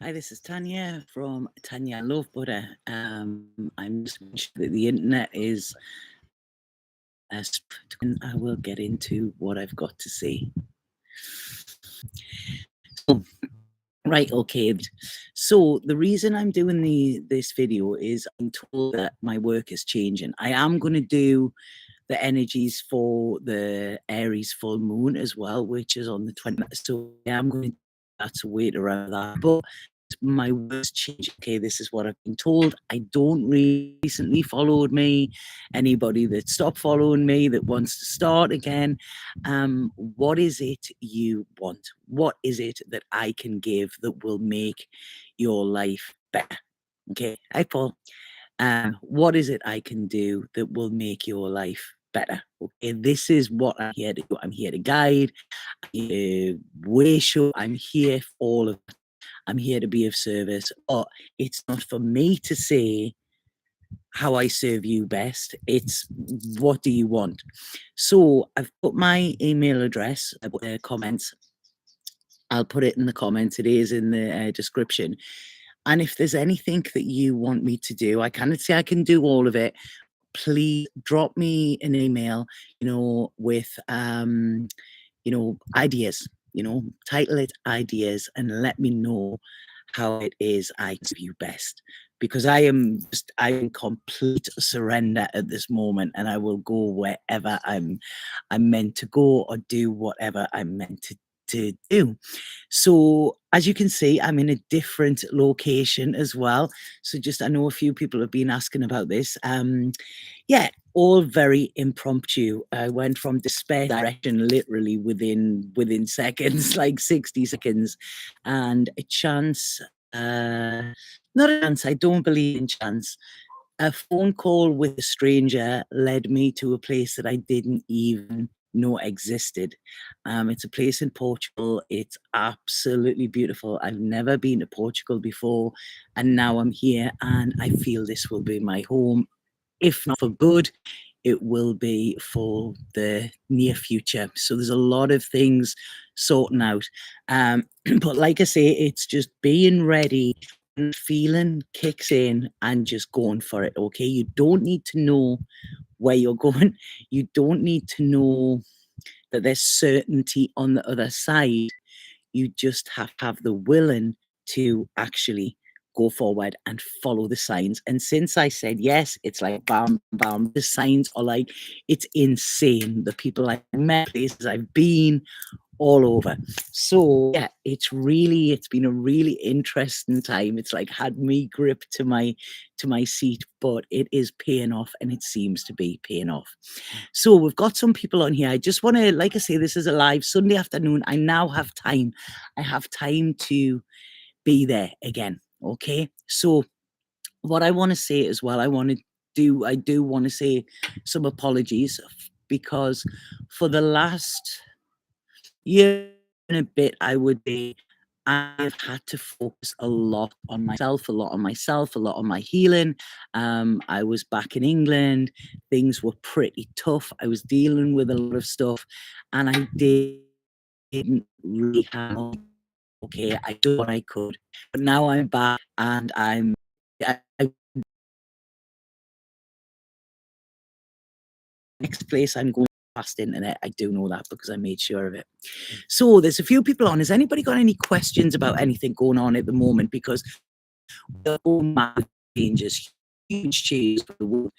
Hi, this is Tanya from Tanya I Love Butter. I'm just mentioning that the internet is and I will get into what I've got to say. So, right, okay. So the reason I'm doing this video is I'm told that my work is changing. I am going to do the energies for the Aries full moon as well, which is on the 20th. So yeah, I'm going to have to wait around that. But my words change. Okay, this is what I've been told. I don't recently followed me. Anybody that stopped following me that wants to start again, what is it you want? What is it that I can give that will make your life better? Okay, hi Paul. What is it I can do that will make your life better? Okay, this is what I'm here to do. I'm here to guide, I'm here to wish you, I'm here for all of it. I'm here to be of service, but it's not for me to say how I serve you best. It's what do you want? So I've put my email address, comments. I'll put it in the comments. It is in the description. And if there's anything that you want me to do, I cannot say I can do all of it. Please drop me an email, with ideas, title it ideas and let me know how it is I serve you best. Because I'm in complete surrender at this moment and I will go wherever I'm meant to go or do whatever I'm meant to do. So as you can see, I'm in a different location as well. So I know a few people have been asking about this. Yeah, all very impromptu. I went from despair direction literally within seconds, like 60 seconds, and a chance. Not a chance. I don't believe in chance. A phone call with a stranger led me to a place that I didn't even know existed. It's a place in Portugal. It's absolutely beautiful. I've never been to Portugal before, and now I'm here, and I feel this will be my home. If not for good, it will be for the near future. So there's a lot of things sorting out. But like I say, it's just being ready when feeling kicks in and just going for it. Okay. You don't need to know where you're going. You don't need to know that there's certainty on the other side. You just have to have the willing to actually go forward and follow the signs. And since I said yes, it's like bam, bam. The signs are like, it's insane. The people I've met, places I've been, all over. So yeah, it's been a really interesting time. It's like had me gripped to my seat, but it is paying off and it seems to be paying off. So we've got some people on here. I just want to, like I say, this is a live Sunday afternoon. I now have time. I have time to be there again. Okay. So what I want to say as well, I do want to say some apologies because for the last year and a bit, I would say I've had to focus a lot on myself, a lot on my healing. I was back in England. Things were pretty tough. I was dealing with a lot of stuff, and I didn't really have okay. I did what I could, but now I'm back, and I next place I'm going fast internet. I do know that because I made sure of it. So there's a few people on. Has anybody got any questions about anything going on at the moment? Because the whole mad changes, huge changes for the world.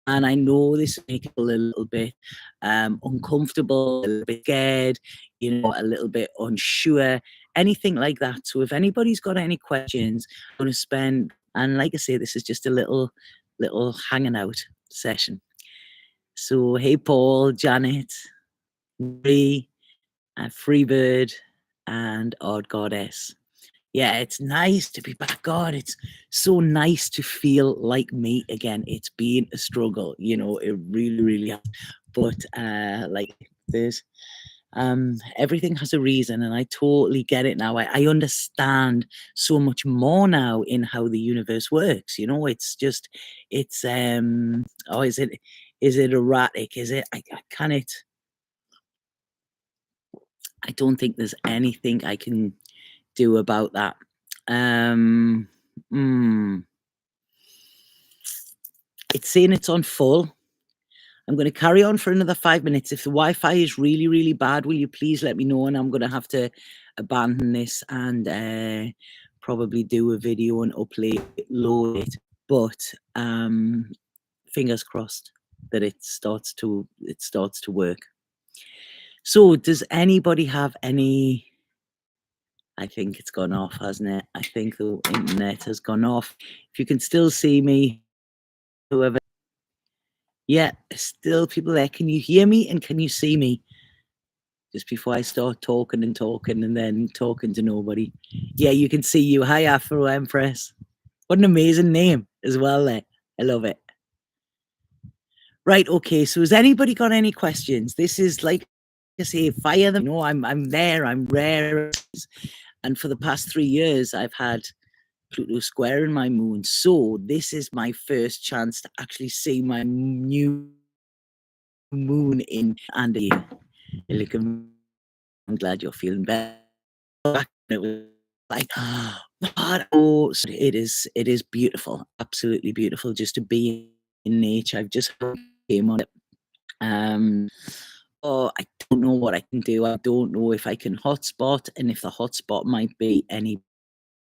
And I know this makes people a little bit uncomfortable, a little bit scared, a little bit unsure, anything like that. So if anybody's got any questions, I'm going to spend, and like I say, this is just a little hanging out session. So hey, Paul, Janet, Marie, Freebird, and Odd Goddess. Yeah, it's nice to be back. God, it's so nice to feel like me again. It's been a struggle, it really, really has. But like this, everything has a reason, and I totally get it now. I understand so much more now in how the universe works. It's just, it's oh, is it erratic? Is it? I can't. I don't think there's anything I can do about that. Um, It's saying it's on full. I'm going to carry on for another 5 minutes. If the Wi-Fi is really, really bad, will you please let me know? And I'm going to have to abandon this and probably do a video and upload it. But fingers crossed that it starts to work. So does anybody have any? I think it's gone off, hasn't it? I think the internet has gone off. If you can still see me, whoever. Yeah, still people there. Can you hear me and can you see me? Just before I start talking and then talking to nobody. Yeah, you can see you. Hi, Afro Empress. What an amazing name as well there. I love it. Right, okay, so has anybody got any questions? This is like I say, fire them. No, I'm there, I'm rare. And for the past 3 years, I've had Pluto square in my moon. So this is my first chance to actually see my new moon in and I'm glad you're feeling better. It was like, oh, it is beautiful, absolutely beautiful just to be in nature. I've just came on it. Oh, I don't know what I can do. I don't know if I can hotspot and if the hotspot might be any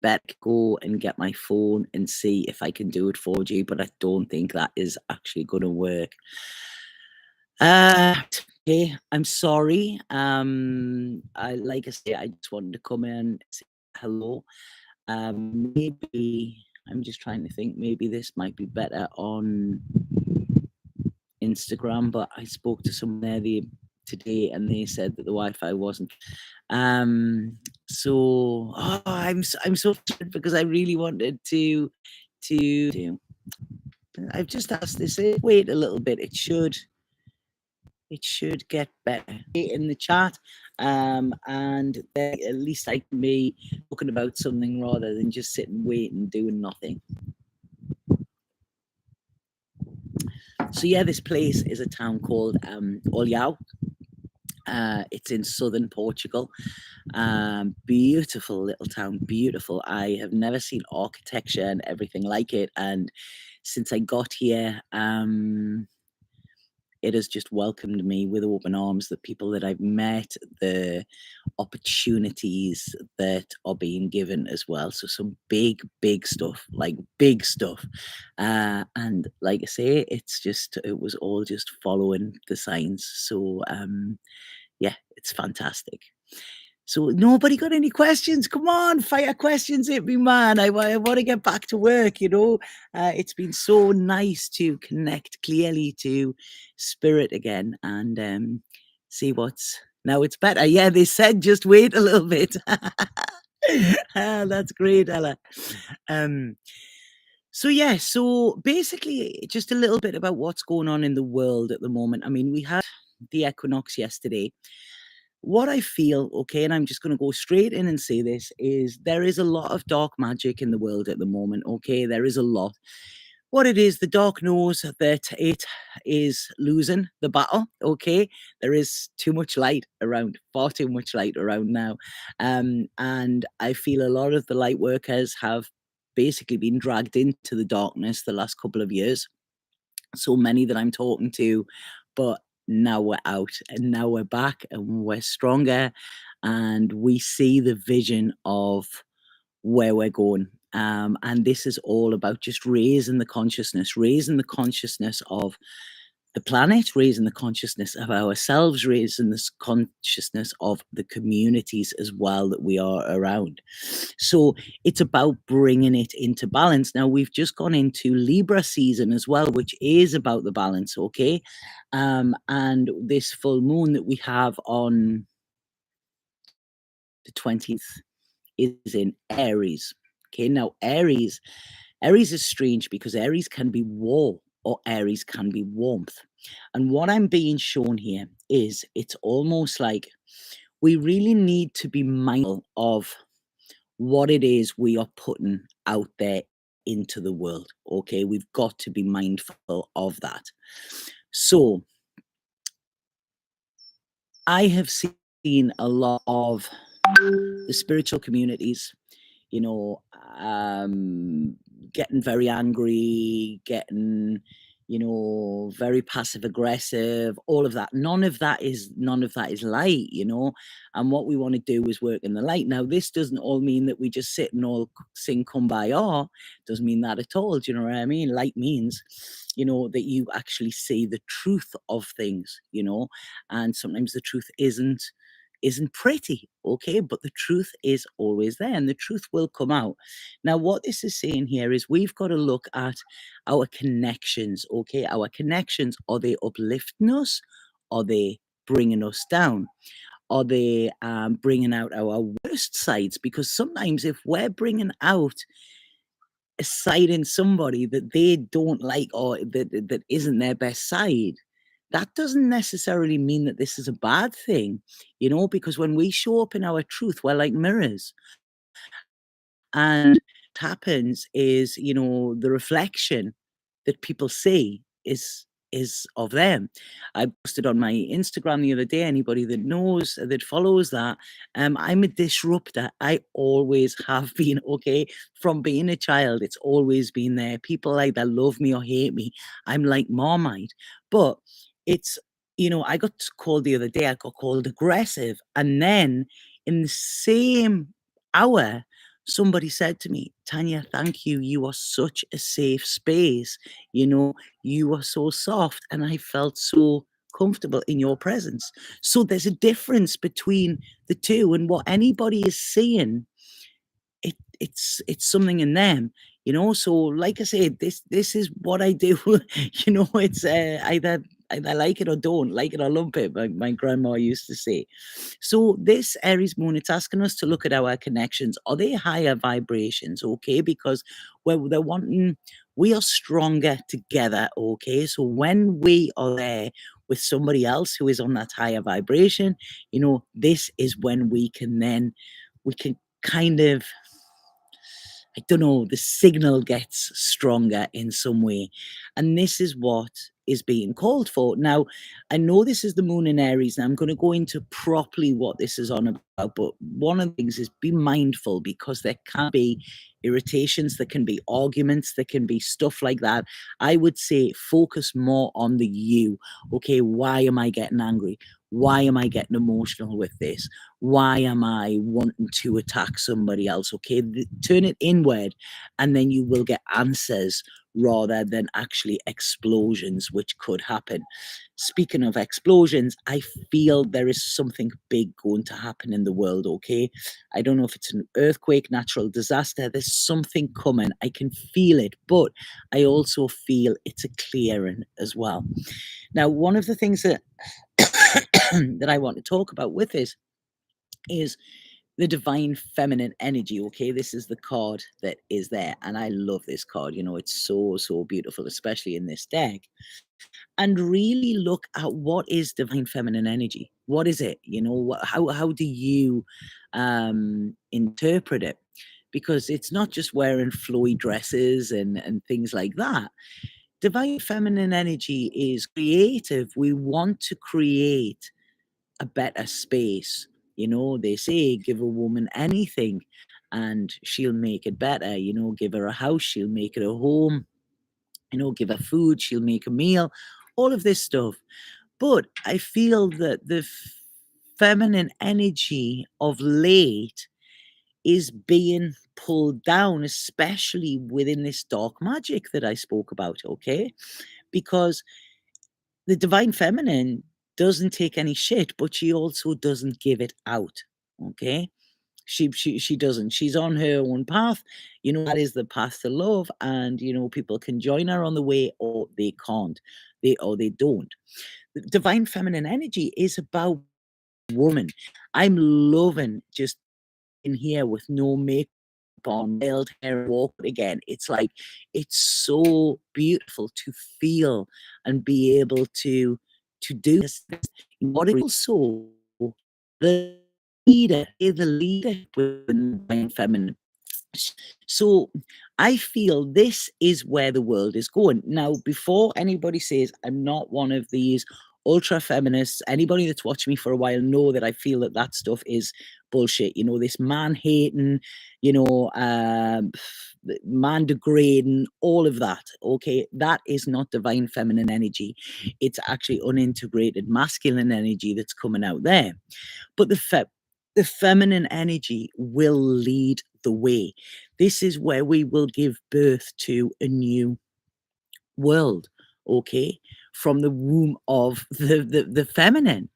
better. Go and get my phone and see if I can do it 4G, but I don't think that is actually going to work. Okay, I'm sorry. Like I say, I just wanted to come in and say hello. Maybe I'm just trying to think. Maybe this might be better on Instagram, but I spoke to someone there today, and they said that the Wi-Fi wasn't. So I'm so frustrated because I really wanted to. I've just asked this. Wait a little bit. It should get better in the chat, and then at least I can be talking about something rather than just sitting waiting doing nothing. So yeah, this place is a town called Olhão. It's in southern Portugal. Beautiful little town, beautiful. I have never seen architecture and everything like it, and since I got here, it has just welcomed me with open arms. The people that I've met, the opportunities that are being given as well. So some big stuff, like big stuff. And like I say, it was all just following the signs. So yeah, it's fantastic. So nobody got any questions? Come on, fire questions at me, man. I want to get back to work, you know. It's been so nice to connect clearly to spirit again and see what's now it's better. Yeah, they said just wait a little bit. That's great, Ella. So yeah, so basically just a little bit about what's going on in the world at the moment. I mean, we had the equinox yesterday. What I feel, okay, and I'm just going to go straight in and say this, is there is a lot of dark magic in the world at the moment, okay? There is a lot. What it is, the dark knows that it is losing the battle, okay? There is too much light around, far too much light around now. And I feel a lot of the light workers have basically been dragged into the darkness the last couple of years. So many that I'm talking to, but now we're out and now we're back and we're stronger and we see the vision of where we're going. And this is all about just raising the consciousness of the planet, raising the consciousness of ourselves, raising the consciousness of the communities as well that we are around. So it's about bringing it into balance. Now, we've just gone into Libra season as well, which is about the balance, okay? And this full moon that we have on the 20th is in Aries. Okay, now Aries is strange because Aries can be war or Aries can be warmth. And what I'm being shown here is it's almost like we really need to be mindful of what it is we are putting out there into the world. Okay, we've got to be mindful of that. So I have seen a lot of the spiritual communities, you know, um, getting very angry, getting, very passive aggressive, all of that. None of that is light, and what we want to do is work in the light. Now, this doesn't all mean that we just sit and all sing Kumbaya. Doesn't mean that at all. Do you know what I mean? Light means, that you actually see the truth of things, and sometimes the truth isn't pretty, okay? But the truth is always there, and the truth will come out. Now, what this is saying here is we've got to look at our connections, okay? Our connections, are they uplifting us? Are they bringing us down? Are they bringing out our worst sides? Because sometimes if we're bringing out a side in somebody that they don't like, or that isn't their best side, that doesn't necessarily mean that this is a bad thing, because when we show up in our truth, we're like mirrors. And what happens is, the reflection that people see is of them. I posted on my Instagram the other day, anybody that knows, that follows that, I'm a disruptor. I always have been, okay? From being a child, it's always been there. People either love me or hate me. I'm like Marmite. But it's, I got called the other day, I got called aggressive. And then in the same hour, somebody said to me, Tanya, thank you. You are such a safe space. You are so soft. And I felt so comfortable in your presence. So there's a difference between the two, and what anybody is seeing, it's something in them, so like I said, this is what I do. It's either like it or don't like it or lump it, my grandma used to say. So this Aries moon, it's asking us to look at our connections. Are they higher vibrations? Okay, because we are stronger together. Okay, so when we are there with somebody else who is on that higher vibration, this is when we can kind of, I don't know, the signal gets stronger in some way. And this is what is being called for. Now, I know this is the moon in Aries, and I'm going to go into properly what this is on about. But one of the things is be mindful, because there can be irritations, there can be arguments, there can be stuff like that. I would say focus more on the you. Okay, why am I getting angry? Why am I getting emotional with this? Why am I wanting to attack somebody else? Okay, turn it inward, and then you will get answers rather than actually explosions, which could happen. Speaking of explosions, I feel there is something big going to happen in the world, okay? I don't know if it's an earthquake, natural disaster. There's something coming. I can feel it, but I also feel it's a clearing as well. Now, one of the things that that I want to talk about with this is the divine feminine energy. Okay, this is the card that is there, and I love this card. It's so beautiful, especially in this deck. And really look at what is divine feminine energy. What is it? How do you interpret it? Because it's not just wearing flowy dresses and things like that. Divine feminine energy is creative. We want to create a better space. They say give a woman anything and she'll make it better. Give her a house, she'll make it a home. Give her food, she'll make a meal, all of this stuff. But I feel that the feminine energy of late is being pulled down, especially within this dark magic that I spoke about, okay? Because the divine feminine doesn't take any shit, but she also doesn't give it out. Okay. She doesn't. She's on her own path. That is the path to love. And people can join her on the way, or they can't. They don't. The divine feminine energy is about woman. I'm loving just in here with no makeup on, nailed hair, walk again. It's like it's so beautiful to feel and be able to do this. What also the the leader within feminine. So I feel this is where the world is going. Now, before anybody says I'm not one of these ultra feminists, anybody that's watched me for a while know that I feel that stuff is bullshit, this man hating, you know, man degrading, all of that. Okay, that is not divine feminine energy. It's actually unintegrated masculine energy that's coming out there. But the feminine energy will lead the way. This is where we will give birth to a new world, okay, from the womb of the feminine,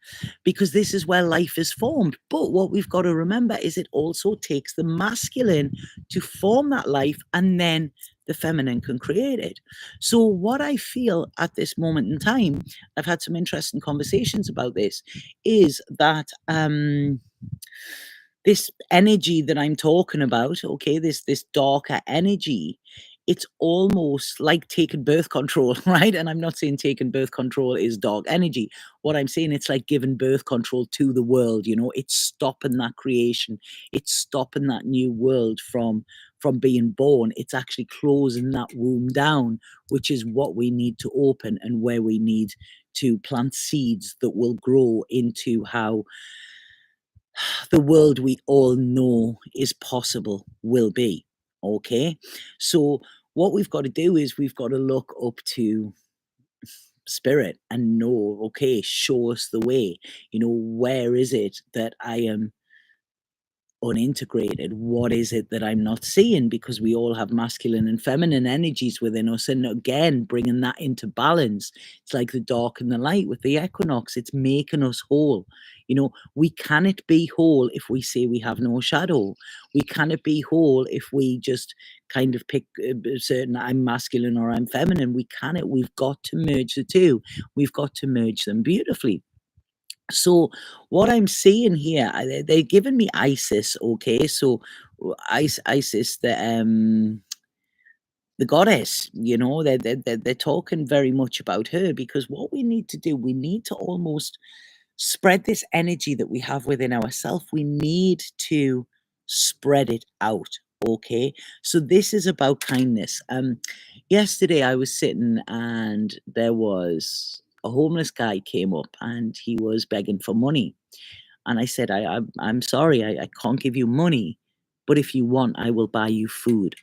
because this is where life is formed. But what we've got to remember is it also takes the masculine to form that life, and then the feminine can create it. So what I feel at this moment in time, I've had some interesting conversations about this, is that this energy that I'm talking about, okay, this darker energy, it's almost like taking birth control, right? And I'm not saying taking birth control is dark energy. What I'm saying, it's like giving birth control to the world, it's stopping that creation. It's stopping that new world from being born. It's actually closing that womb down, which is what we need to open, and where we need to plant seeds that will grow into how the world we all know is possible will be. Okay. So what we've got to do is we've got to look up to spirit and know, okay, show us the way. Where is it that I am unintegrated? What is it that I'm not seeing? Because we all have masculine and feminine energies within us. And again, bringing that into balance, it's like the dark and the light with the equinox. It's making us whole. We cannot be whole if we say we have no shadow. We cannot be whole if we just kind of pick certain, I'm masculine or I'm feminine. We cannot. We've got to merge the two. We've got to merge them beautifully. So what I'm seeing here, they're giving me Isis, okay? So Isis, the goddess, they're talking very much about her, because what we need to do, we need to almost spread this energy that we have within ourselves. We need to spread it out. Okay. So this is about kindness. Yesterday I was sitting, and there was a homeless guy came up, and he was begging for money. And I said, I'm sorry, I can't give you money, but if you want, I will buy you food.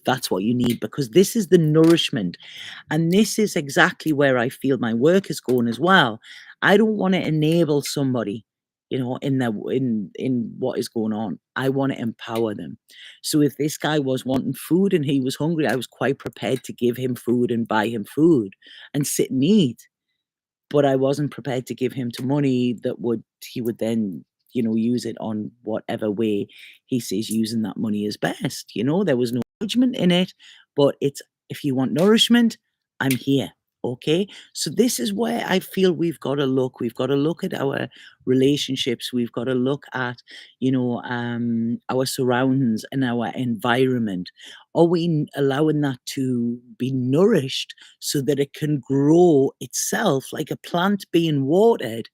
That's what you need, because this is the nourishment. And this is exactly where I feel my work is going as well. I don't want to enable somebody, in what is going on. I want to empower them. So if this guy was wanting food and he was hungry, I was quite prepared to give him food and buy him food and sit and eat. But I wasn't prepared to give him to money that he would then, use it on whatever way he sees using that money is best. There was no judgment in it, but it's, if you want nourishment, I'm here. Okay. So this is where I feel we've got to look. We've got to look at our relationships. We've got to look at, our surroundings and our environment. Are we allowing that to be nourished so that it can grow itself like a plant being watered?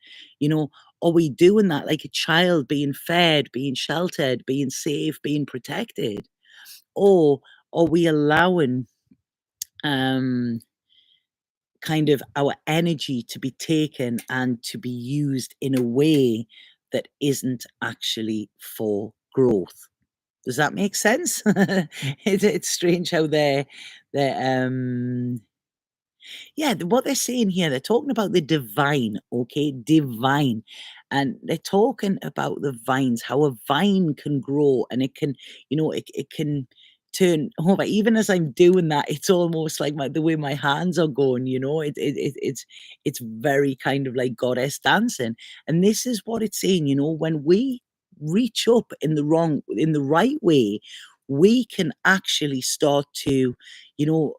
Are we doing that like a child being fed, being sheltered, being safe, being protected? Or are we allowing um kind of our energy to be taken and to be used in a way that isn't actually for growth? Does that make sense? It's strange how they're yeah, what they're saying here, they're talking about the divine, okay? Divine. And they're talking about the vines, how a vine can grow, and it can, it can turn over. Even as I'm doing that, it's almost like the way my hands are going, it's very kind of like goddess dancing. And this is what it's saying, when we reach up in the right way, we can actually start to, you know,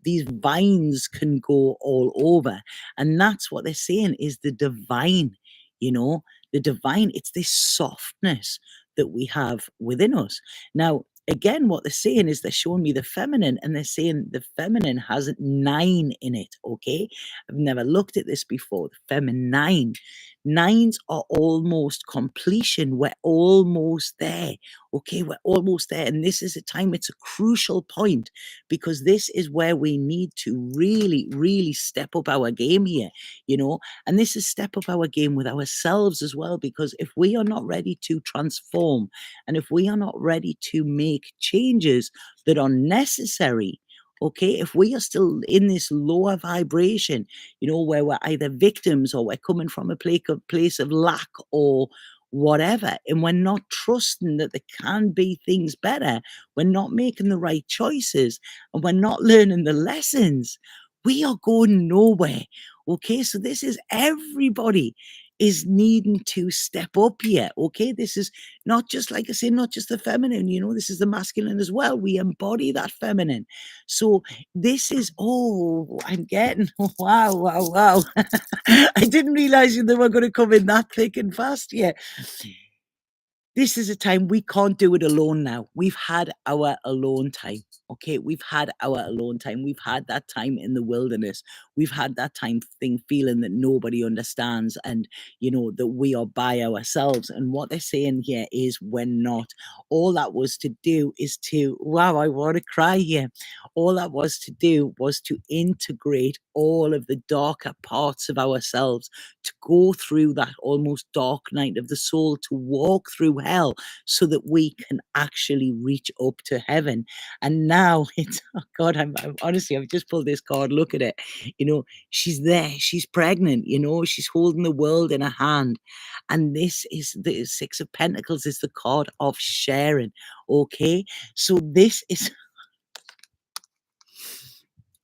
these vines can go all over. And that's what they're saying is the divine, you know, the divine, it's this softness that we have within us. Now, again, what they're saying is they're showing me the feminine, and they're saying the feminine has 9 in it. Okay. I've never looked at this before. The feminine. Nines are almost completion. We're almost there. Okay, we're almost there. And this is a time, it's a crucial point, because this is where we need to really, really step up our game here, you know. And this is step up our game with ourselves as well, because if we are not ready to transform, and if we are not ready to make changes that are necessary, okay, if we are still in this lower vibration, you know, where we're either victims or we're coming from a place of lack or whatever, and we're not trusting that there can be things better, we're not making the right choices, and we're not learning the lessons, we are going nowhere. Okay, so this is everybody is needing to step up here. Okay, this is not just, like I say, not just the feminine, you know, this is the masculine as well. We embody that feminine. So this is, oh, I'm getting, wow, wow, wow. I didn't realize they were going to come in that thick and fast. Yeah. This is a time we can't do it alone now. We've had our alone time. Okay. We've had our alone time. We've had that time in the wilderness. We've had that time feeling that nobody understands, and, you know, that we are by ourselves. And what they're saying here is we're not. All that was to do is to, wow, I want to cry here. All that was to do was to integrate all of the darker parts of ourselves, to go through that almost dark night of the soul, to walk through hell so that we can actually reach up to heaven. And now it's, oh God, I'm honestly, I've just pulled this card. Look at it. You know, she's there, she's pregnant, you know, she's holding the world in her hand. And this is the Six of Pentacles, is the card of sharing. Okay. So this is,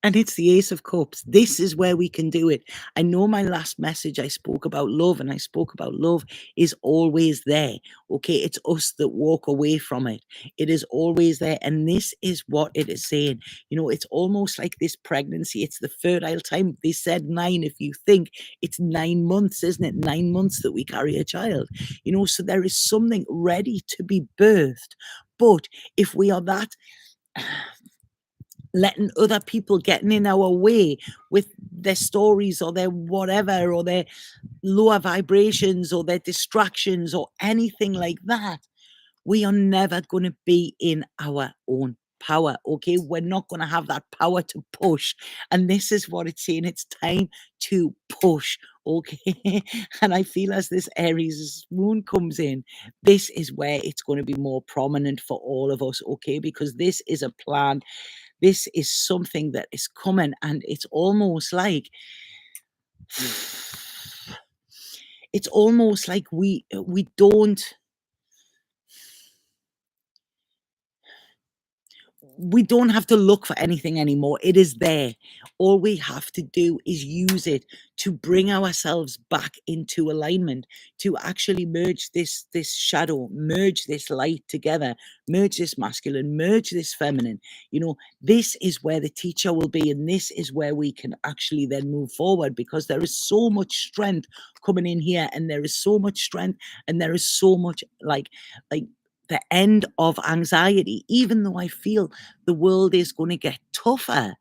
and it's the Ace of Cups. This is where we can do it. I know my last message, I spoke about love, and I spoke about love is always there. Okay. It's us that walk away from it. It is always there. And this is what it is saying. You know, it's almost like this pregnancy. It's the fertile time. They said 9. If you think, it's 9 months, isn't it? 9 months that we carry a child. You know, so there is something ready to be birthed. But if we are that letting other people getting in our way with their stories or their whatever, or their lower vibrations or their distractions or anything like that, we are never going to be in our own power. Okay, we're not going to have that power to push. And this is what it's saying, it's time to push. Okay. And I feel as this Aries moon comes in, this is where it's going to be more prominent for all of us. Okay, because this is a plan, this is something that is coming, and it's almost like we don't have to look for anything anymore. It is there. All we have to do is use it to bring ourselves back into alignment, to actually merge this shadow, merge this light together, merge this masculine, merge this feminine. You know, this is where the teacher will be, and this is where we can actually then move forward, because there is so much strength coming in here, and there is so much strength, and there is so much like the end of anxiety. Even though I feel the world is going to get tougher,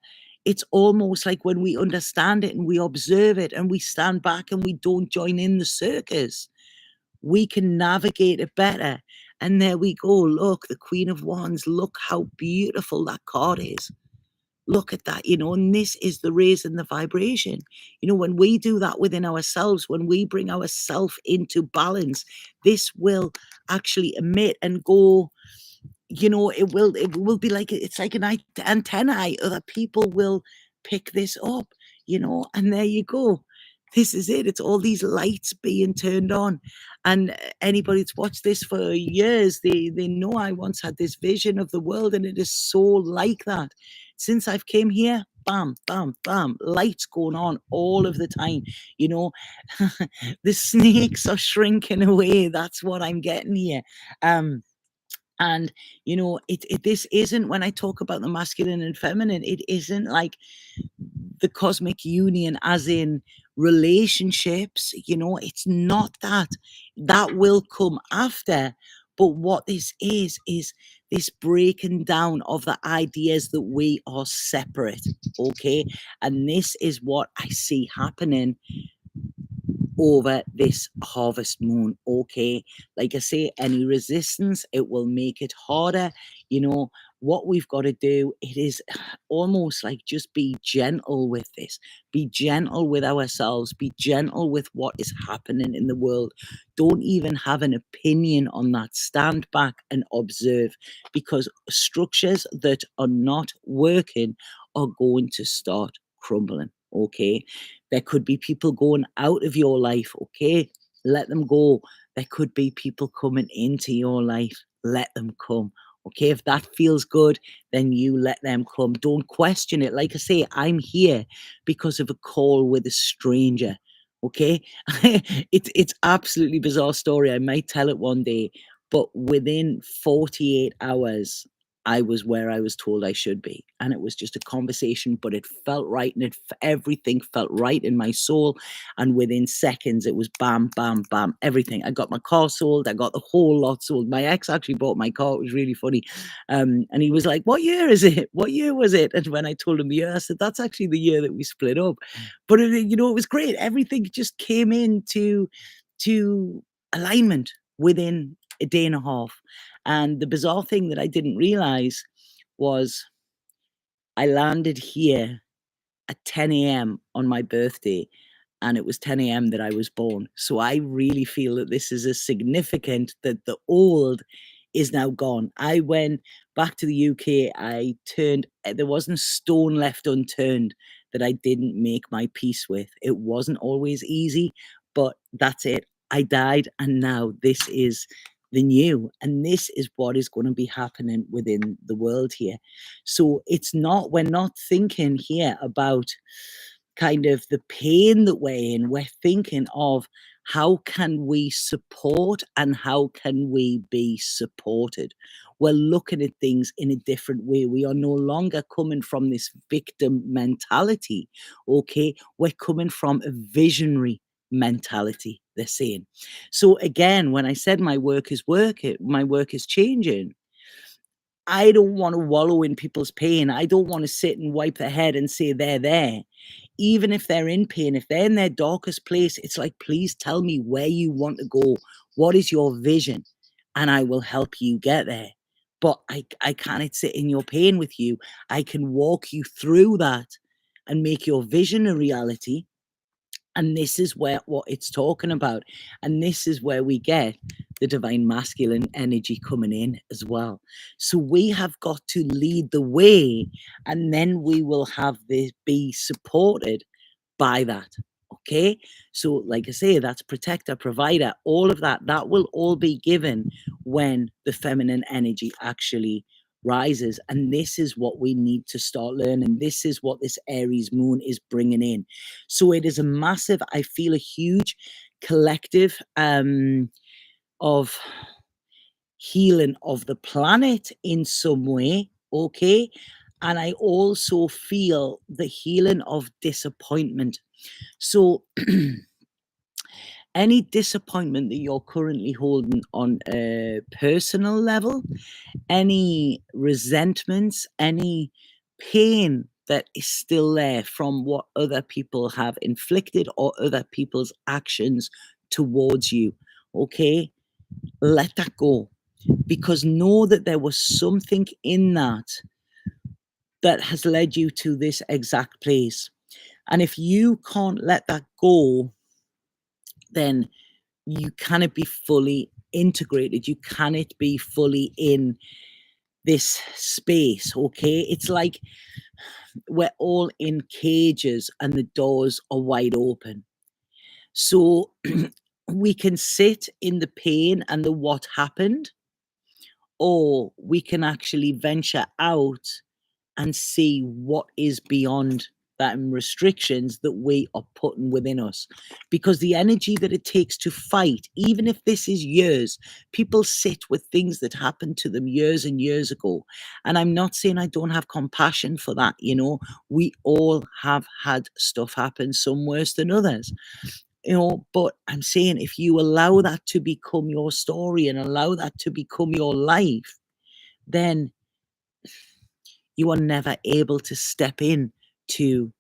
it's almost like when we understand it and we observe it and we stand back and we don't join in the circus, we can navigate it better. And there we go. Look, the Queen of Wands. Look how beautiful that card is. Look at that, you know, and this is the raising the vibration. You know, when we do that within ourselves, when we bring ourselves into balance, this will actually emit and go, you know, it will be like, it's like an antenna. Other people will pick this up, you know, and there you go. This is it. It's all these lights being turned on. And anybody that's watched this for years, they know I once had this vision of the world, and it is so like that. Since I've came here, bam, bam, bam, lights going on all of the time, you know. The snakes are shrinking away. That's what I'm getting here. And you know, this isn't, when I talk about the masculine and feminine, it isn't like the cosmic union as in relationships, you know. It's not that. That will come after. But what this is this breaking down of the ideas that we are separate. Okay, and this is what I see happening over this harvest moon. Okay, like I say, any resistance, it will make it harder. You know what we've got to do, it is almost like just be gentle with this, be gentle with ourselves, be gentle with what is happening in the world. Don't even have an opinion on that, stand back and observe, because structures that are not working are going to start crumbling. Okay, there could be people going out of your life. Okay, let them go. There could be people coming into your life. Let them come. Okay, if that feels good, then you let them come. Don't question it. Like I say, I'm here because of a call with a stranger. Okay, it's absolutely bizarre story. I might tell it one day, but within 48 hours, I was where I was told I should be. And it was just a conversation, but it felt right, and everything felt right in my soul. And within seconds, it was bam, bam, bam, everything. I got my car sold. I got the whole lot sold. My ex actually bought my car. It was really funny. And he was like, "What year is it? What year was it?" And when I told him the year, I said, "That's actually the year that we split up." But it was great. Everything just came into to alignment within a day and a half. And the bizarre thing that I didn't realize was I landed here at 10 a.m. on my birthday, and it was 10 a.m. that I was born. So I really feel that this is a significant that the old is now gone. I went back to the UK. I turned, there wasn't a stone left unturned that I didn't make my peace with. It wasn't always easy, but that's it. I died, and now this is the new, and this is what is going to be happening within the world here. So it's not, we're not thinking here about kind of the pain that we're in. We're thinking of how can we support and how can we be supported. We're looking at things in a different way. We are no longer coming from this victim mentality. Okay, we're coming from a visionary mentality, they're saying. So again, when I said my work is my work is changing, I don't want to wallow in people's pain. I don't want to sit and wipe their head and say they're there. Even if they're in pain, if they're in their darkest place, it's like, please tell me where you want to go. What is your vision? And I will help you get there. But I cannot sit in your pain with you. I can walk you through that and make your vision a reality. And this is where what it's talking about. And this is where we get the divine masculine energy coming in as well. So we have got to lead the way, and then we will have this be supported by that. Okay. So, like I say, that's protector, provider, all of that, that will all be given when the feminine energy actually rises. And this is what we need to start learning. This is what this Aries moon is bringing in. So it is a massive, I feel a huge collective of healing of the planet in some way. Okay. And I also feel the healing of disappointment. So any disappointment that you're currently holding on a personal level, any resentments, any pain that is still there from what other people have inflicted or other people's actions towards you, okay? Let that go, because know that there was something in that that has led you to this exact place. And if you can't let that go, then you cannot be fully integrated. You cannot be fully in this space. Okay. It's like we're all in cages and the doors are wide open. So we can sit in the pain and the what happened, or we can actually venture out and see what is beyond that and restrictions that we are putting within us. Because the energy that it takes to fight, even if this is years, people sit with things that happened to them years and years ago. And I'm not saying I don't have compassion for that. We all have had stuff happen, some worse than others. But I'm saying if you allow that to become your story and allow that to become your life, then you are never able to step in to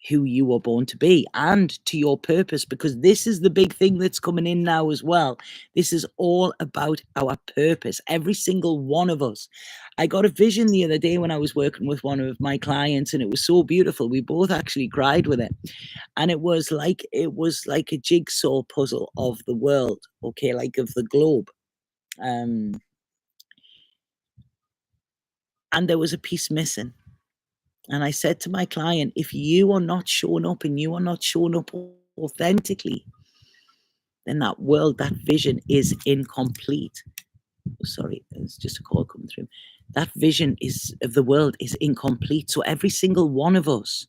who you were born to be and to your purpose, because this is the big thing that's coming in now as well. This is all about our purpose, every single one of us. I got a vision the other day when I was working with one of my clients, and it was so beautiful. We both actually cried with it. And it was like a jigsaw puzzle of the world, okay, like of the globe. Um, and there was a piece missing. And I said to my client, if you are not showing up and you are not showing up authentically, then that world, that vision is incomplete. Oh, sorry, there's just a call coming through. That vision is of the world is incomplete. So every single one of us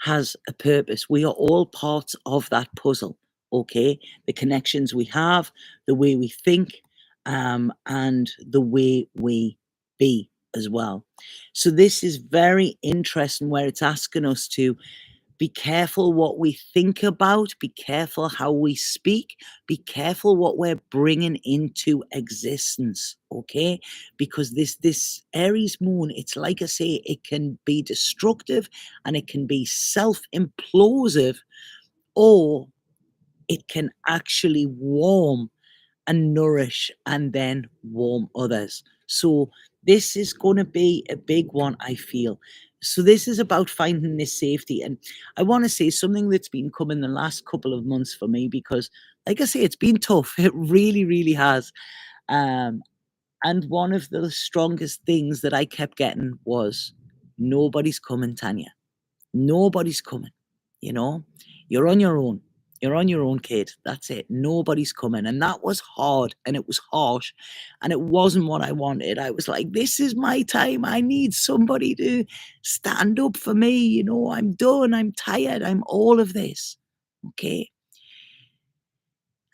has a purpose. We are all parts of that puzzle. Okay, the connections we have, the way we think, and the way we be as well. So this is very interesting, where it's asking us to be careful what we think about, be careful how we speak, be careful what we're bringing into existence, okay? Because this Aries moon, it's like I say, it can be destructive and it can be self-implosive, or it can actually warm and nourish and then warm others. So this is going to be a big one, I feel. So this is about finding this safety. And I want to say something that's been coming the last couple of months for me, because like I say, it's been tough. It really, really has. Um, and one of the strongest things that I kept getting was, nobody's coming, Tanya. Nobody's coming, you know? You're on your own. You're on your own, kid. That's it. Nobody's coming. And that was hard and it was harsh and it wasn't what I wanted. I was like, this is my time. I need somebody to stand up for me. You know, I'm done. I'm tired. I'm all of this. Okay.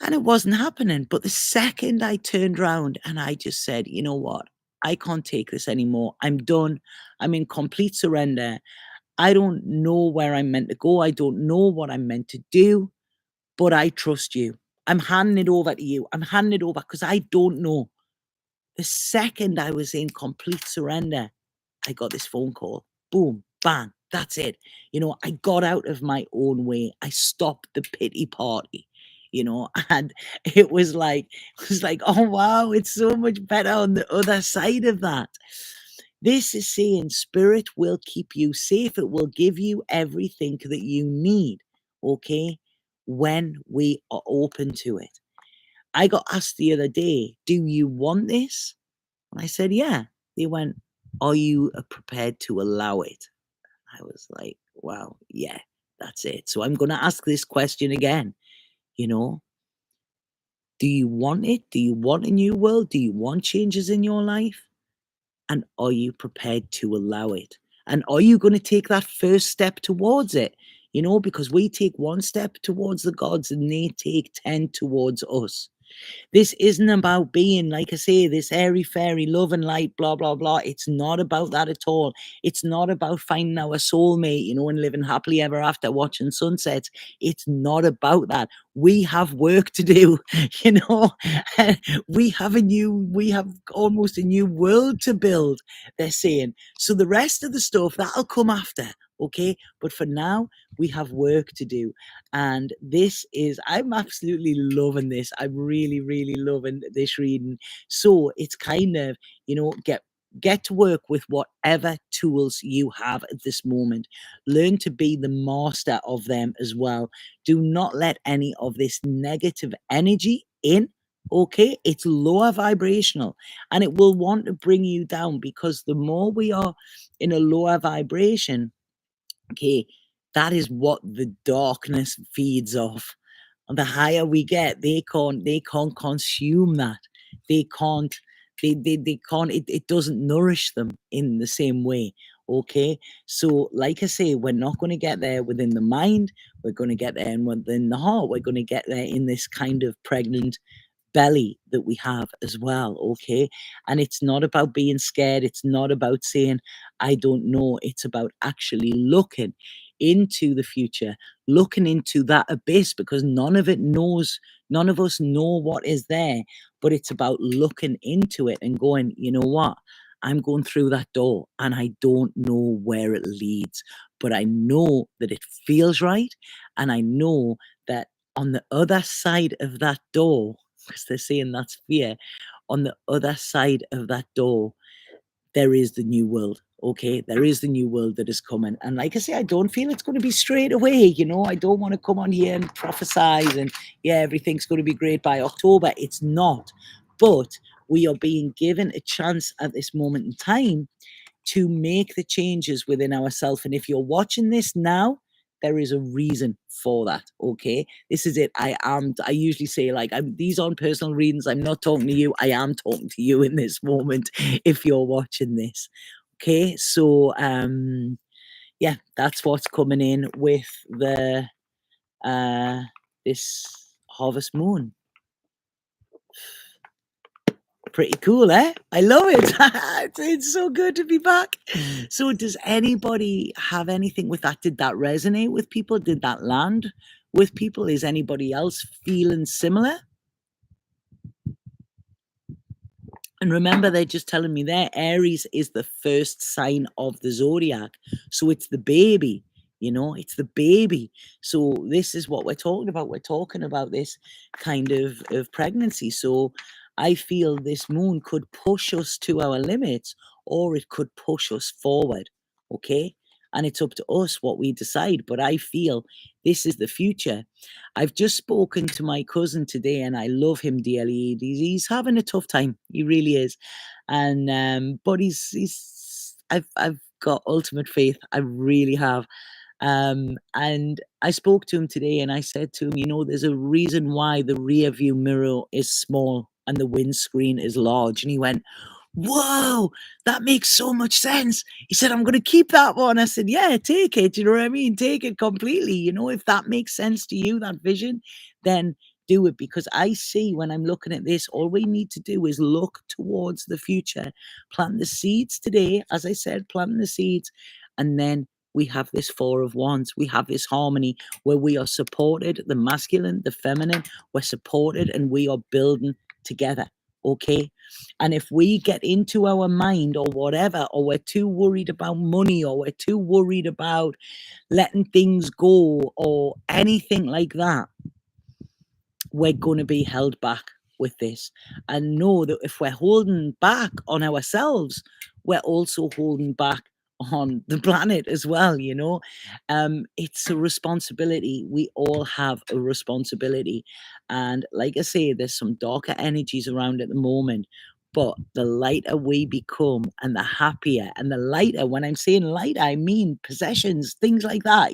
And it wasn't happening. But the second I turned around and I just said, you know what? I can't take this anymore. I'm done. I'm in complete surrender. I don't know where I'm meant to go. I don't know what I'm meant to do, but I trust you. I'm handing it over to you. I'm handing it over because I don't know. The second I was in complete surrender, I got this phone call. Boom, bang, that's it. You know, I got out of my own way. I stopped the pity party, you know, and it was like, oh wow, it's so much better on the other side of that. This is saying spirit will keep you safe. It will give you everything that you need, okay, when we are open to it. I got asked the other day, do you want this? And I said, yeah. They went, are you prepared to allow it? I was like, wow, yeah, that's it. So I'm going to ask this question again. You know, do you want it? Do you want a new world? Do you want changes in your life? And are you prepared to allow it? And are you going to take that first step towards it? You know, because we take one step towards the gods and they take 10 towards us. This isn't about being, like I say, this airy fairy love and light, blah, blah, blah. It's not about that at all. It's not about finding our soulmate, you know, and living happily ever after watching sunsets. It's not about that. We have work to do, you know. We have almost a new world to build, they're saying. So the rest of the stuff, that'll come after, okay? But for now, we have work to do. And this is, I'm absolutely loving this. I'm really, really loving this reading. So it's kind of, you know, get to work with whatever tools you have at this moment. Learn to be the master of them as well. Do not let any of this negative energy in. Okay, it's lower vibrational and it will want to bring you down, because the more we are in a lower vibration, okay, that is what the darkness feeds off. And the higher we get, they can't consume that. They can't, they can't, it doesn't nourish them in the same way. Okay. So, like I say, we're not going to get there within the mind, we're going to get there within the heart, we're going to get there in this kind of pregnant belly that we have as well. Okay. And it's not about being scared, it's not about saying I don't know, it's about actually looking into the future, looking into that abyss, because none of us know what is there, but it's about looking into it and going, you know what, I'm going through that door and I don't know where it leads, but I know that it feels right. And I know that on the other side of that door, because they're saying that's fear, on the other side of that door, there is the new world. Okay, there is the new world that is coming. And like I say, I don't feel it's going to be straight away. I don't want to come on here and prophesize and yeah, everything's going to be great by October. It's not. But we are being given a chance at this moment in time to make the changes within ourselves. And if you're watching this now, there is a reason for that. Okay, this is it. I usually say, like, these aren't personal readings. I'm not talking to you. I am talking to you in this moment if you're watching this. Okay, so yeah, that's what's coming in with the this harvest moon. Pretty cool, eh? I love it. It's so good to be back. So does anybody have anything with that? Did that resonate with people? Did that land with people? Is anybody else feeling similar? And remember, they're just telling me there, Aries is the first sign of the zodiac. So it's the baby, it's the baby. So this is what we're talking about. We're talking about this kind of pregnancy. So I feel this moon could push us to our limits or it could push us forward. Okay. And it's up to us what we decide. But I feel this is the future. I've just spoken to my cousin today, and I love him dearly. He's having a tough time. He really is, and but I've got ultimate faith. I really have. And I spoke to him today, and I said to him, there's a reason why the rear view mirror is small and the windscreen is large. And he went, whoa, that makes so much sense. He said, I'm going to keep that one. I said, yeah, take it. You know what I mean? Take it completely. If that makes sense to you, that vision, then do it. Because I see when I'm looking at this, all we need to do is look towards the future, plant the seeds today. As I said, plant the seeds. And then we have this Four of Wands. We have this harmony where we are supported, the masculine, the feminine, we're supported and we are building together. Okay. And if we get into our mind or whatever, or we're too worried about money, or we're too worried about letting things go or anything like that, we're going to be held back with this. And know that if we're holding back on ourselves, we're also holding back on the planet as well. It's a responsibility. We all have a responsibility. And like I say, there's some darker energies around at the moment, but the lighter we become and the happier, and the lighter, when I'm saying lighter, I mean possessions, things like that,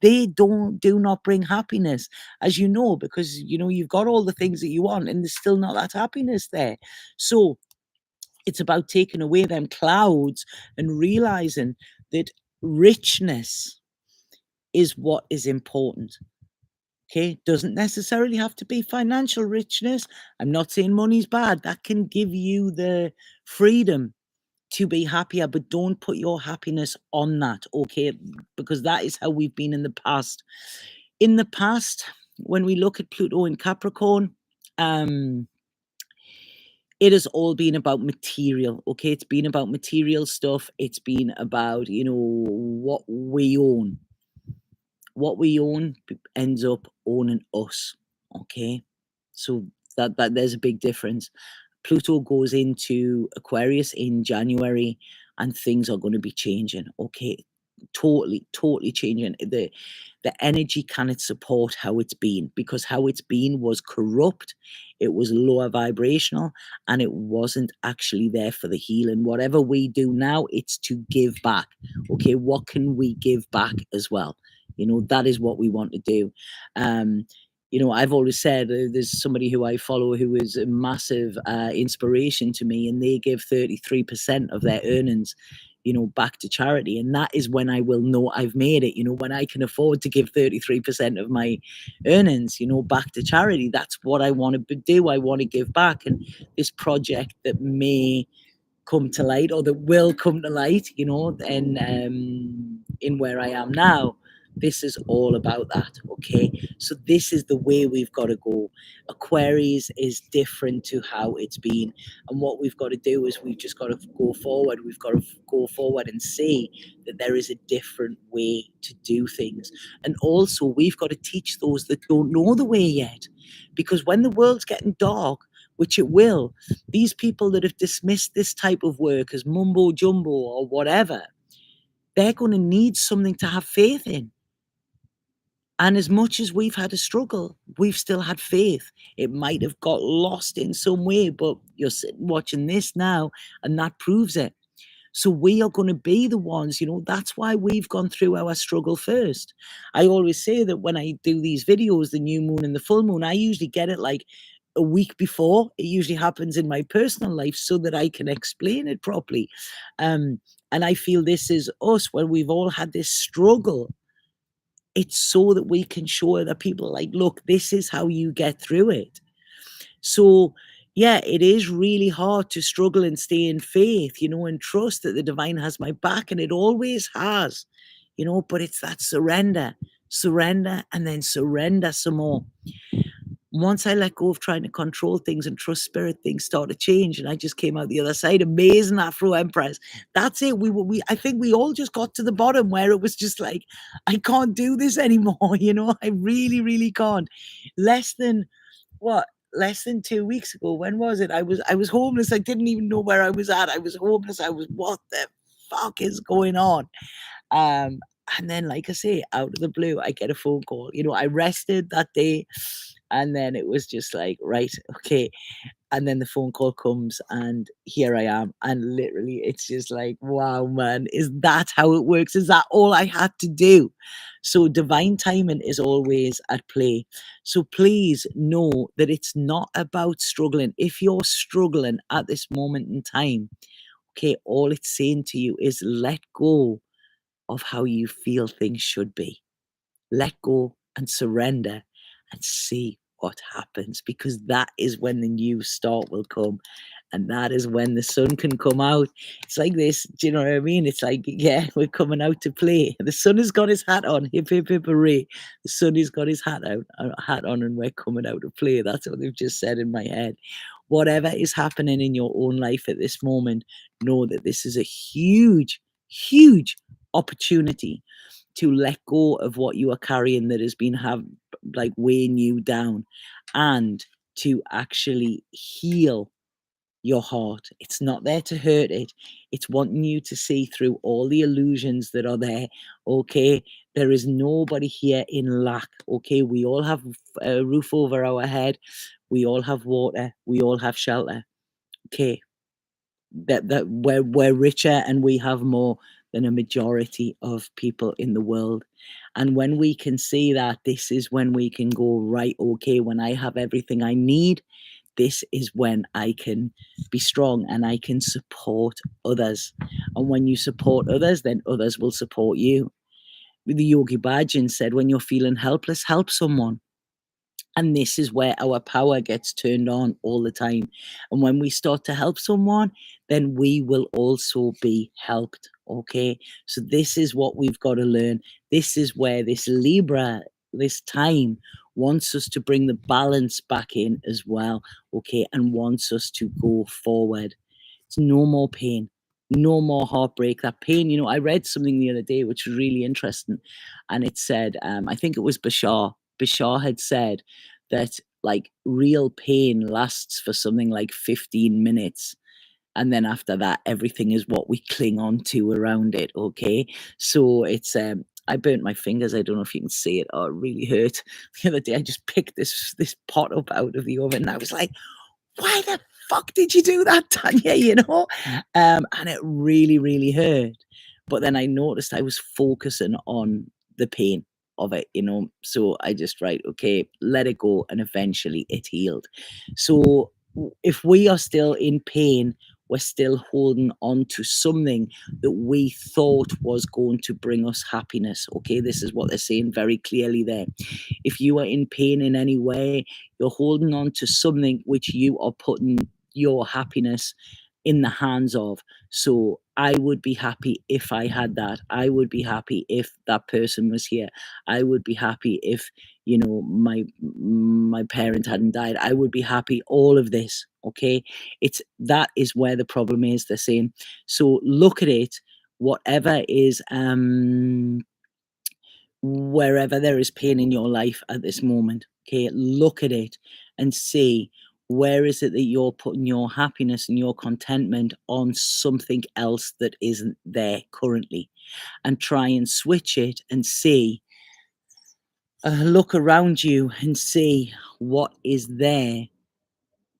they do not bring happiness, as you know, because you've got all the things that you want and there's still not that happiness there. So it's about taking away them clouds and realizing that richness is what is important. Okay, doesn't necessarily have to be financial richness. I'm not saying money's bad. That can give you the freedom to be happier, but don't put your happiness on that, okay? Because that is how we've been in the past. In the past, when we look at Pluto in Capricorn, it has all been about material, okay? It's been about material stuff. It's been about, what we own. What we own ends up owning us, okay? So that there's a big difference. Pluto goes into Aquarius in January and things are going to be changing, okay? Totally changing. The energy cannot support how it's been, because how it's been was corrupt, it was lower vibrational, and it wasn't actually there for the healing. Whatever we do now, it's to give back. Okay, what can we give back as well? That is what we want to do. I've always said, there's somebody who I follow who is a massive inspiration to me, and they give 33% of their earnings back to charity. And that is when I will know I've made it, when I can afford to give 33% of my earnings, back to charity. That's what I want to do. I want to give back. And this project that may come to light, or that will come to light, and in where I am now, This is all about that, okay? So this is the way we've got to go. Aquarius is different to how it's been. And what we've got to do is we've just got to go forward. We've got to go forward and see that there is a different way to do things. And also, we've got to teach those that don't know the way yet. Because when the world's getting dark, which it will, these people that have dismissed this type of work as mumbo jumbo or whatever, they're going to need something to have faith in. And as much as we've had a struggle, we've still had faith. It might have got lost in some way, but you're sitting watching this now, and that proves it. So we are going to be the ones, that's why we've gone through our struggle first. I always say that when I do these videos, the new moon and the full moon, I usually get it like a week before. It usually happens in my personal life so that I can explain it properly. And I feel this is us when we've all had this struggle. It's so that we can show other people, like, look, this is how you get through it. So, yeah, it is really hard to struggle and stay in faith, and trust that the divine has my back, and it always has, but it's that surrender, and then surrender some more. Once I let go of trying to control things and trust spirit, things start to change. And I just came out the other side, amazing Afro Empress. That's it. I think we all just got to the bottom where it was just like, I can't do this anymore. I really, really can't. Less than 2 weeks ago. When was it? I was homeless. I didn't even know where I was at. I was homeless. What the fuck is going on? Um, and then, like I say, out of the blue, I get a phone call. I rested that day, and then it was just like, right, okay. And then the phone call comes, and here I am. And literally, it's just like, wow, man, is that how it works? Is that all I had to do? So divine timing is always at play. So please know that it's not about struggling. If you're struggling at this moment in time, okay, all it's saying to you is let go of how you feel things should be. Let go and surrender and see what happens, because that is when the new start will come, and that is when the sun can come out. It's like this, do you know what I mean? It's like, yeah, we're coming out to play. The sun has got his hat on, hip hip hip hooray. The sun has got his hat on, and we're coming out to play. That's what they've just said in my head. Whatever is happening in your own life at this moment, know that this is a huge, huge opportunity to let go of what you are carrying that has been like weighing you down, and to actually heal your heart. It's not there to hurt it. It's wanting you to see through all the illusions that are there. Okay. There is nobody here in lack. Okay. We all have a roof over our head. We all have water. We all have shelter. Okay. That we're richer, and we have more than a majority of people in the world. And when we can see that, this is when we can go, right, okay, when I have everything I need, this is when I can be strong and I can support others. And when you support others, then others will support you. The Yogi Bhajan said, when you're feeling helpless, help someone. And this is where our power gets turned on all the time. And when we start to help someone, then we will also be helped. Okay. So this is what we've got to learn. This is where this Libra, this time, wants us to bring the balance back in as well. Okay. And wants us to go forward. It's no more pain, no more heartbreak. That pain, I read something the other day which was really interesting. And it said, I think it was Bashar had said that, like, real pain lasts for something like 15 minutes. And then after that, everything is what we cling on to around it. Okay. So it's, I burnt my fingers. I don't know if you can see it. Oh, it really hurt. The other day, I just picked this pot up out of the oven, and I was like, why the fuck did you do that, Tanya? And it really, really hurt. But then I noticed I was focusing on the pain of it. So I just, right, okay, let it go. And eventually it healed. So if we are still in pain, we're still holding on to something that we thought was going to bring us happiness. Okay, this is what they're saying very clearly there. If you are in pain in any way, you're holding on to something which you are putting your happiness in the hands of. So I would be happy if I had that. I would be happy if that person was here. I would be happy if, my parent hadn't died. I would be happy. All of this, okay? It's that is where the problem is. They're saying, so look at it. Whatever is wherever there is pain in your life at this moment, okay, look at it and see where is it that you're putting your happiness and your contentment on something else that isn't there currently, and try and switch it and see, look around you and see what is there